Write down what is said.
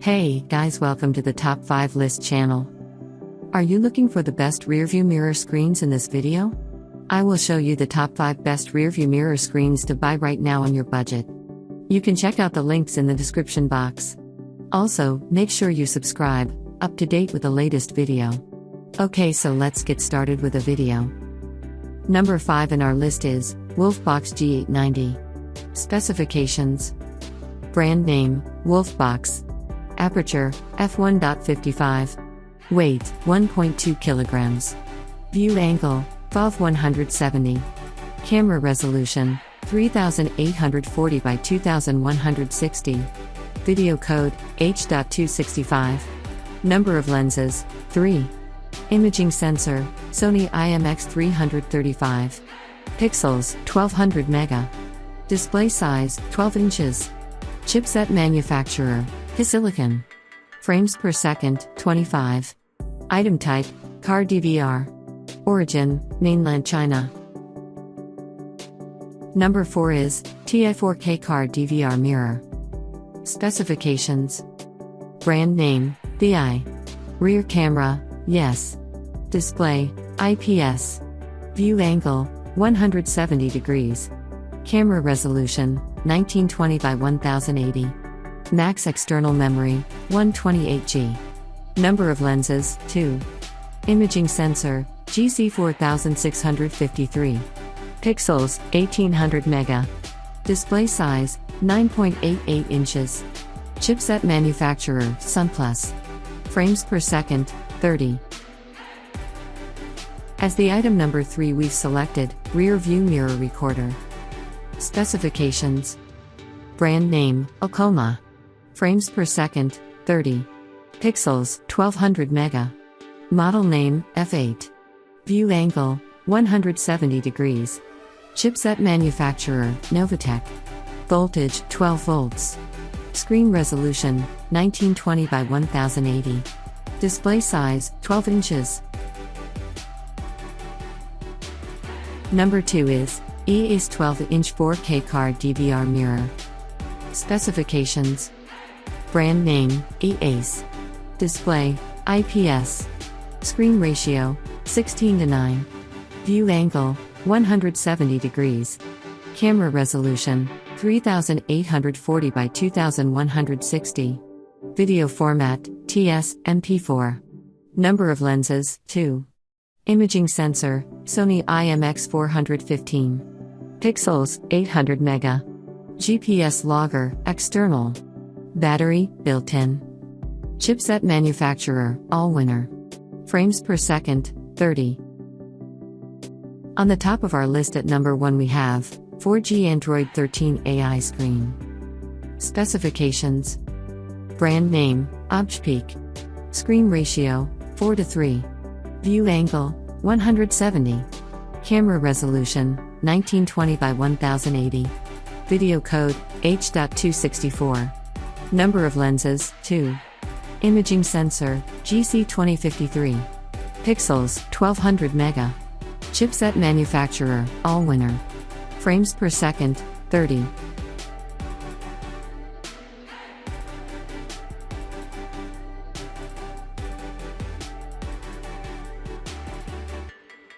Hey guys, welcome to the Top 5 List channel. Are you looking for the best rearview mirror screens in this video? I will show you the top 5 best rearview mirror screens to buy right now on your budget. You can check out the links in the description box. Also, make sure you subscribe, up to date with the latest video. Okay, so let's get started with the video. Number 5 in our list is Wolfbox G890. Specifications: brand name, Wolfbox. Aperture, f1.55. Weight, 1.2 kilograms. View angle, f170. Camera resolution, 3840 by 2160. Video code, H.265. Number of lenses, 3. Imaging sensor, Sony IMX335. Pixels, 1200 mega. Display size, 12 inches. Chipset manufacturer, Silicon. Frames per second, 25. Item type, car DVR. Origin, mainland China. Number 4 is TI4K car DVR mirror. Specifications: brand name, BI. Rear camera, yes. Display, IPS. View angle, 170 degrees. Camera resolution, 1920 by 1080. Max external memory, 128GB. Number of lenses, 2. Imaging sensor, GC4653. Pixels, 1800 mega. Display size, 9.88 inches. Chipset manufacturer, SunPlus. Frames per second, 30. As the item number 3, we've selected Rearview Mirror Recorder. Specifications: brand name, Okoma. Frames per second, 30. Pixels, 1200 mega. Model name, F8. View angle, 170 degrees. Chipset manufacturer, Novatech. Voltage, 12 volts. Screen resolution, 1920 by 1080. Display size, 12 inches. Number 2 is EACE 12-inch 4K car DVR mirror. Specifications: brand name, EACE. Display, IPS. Screen ratio, 16:9. View angle, 170 degrees. Camera resolution, 3840 by 2160. Video format, TS, MP4. Number of lenses, 2. Imaging sensor, Sony IMX415. Pixels, 800 mega. GPS logger, external. Battery, built-in. Chipset manufacturer, Allwinner. Frames per second, 30. On the top of our list at number 1 we have 4G Android 13 AI screen. Specifications: brand name, ObjPeak. Screen ratio, 4:3. View angle, 170. Camera resolution, 1920 by 1080. Video code, H.264. Number of lenses, 2. Imaging sensor, GC2053. Pixels, 1200 mega. Chipset manufacturer, Allwinner. Frames per second, 30.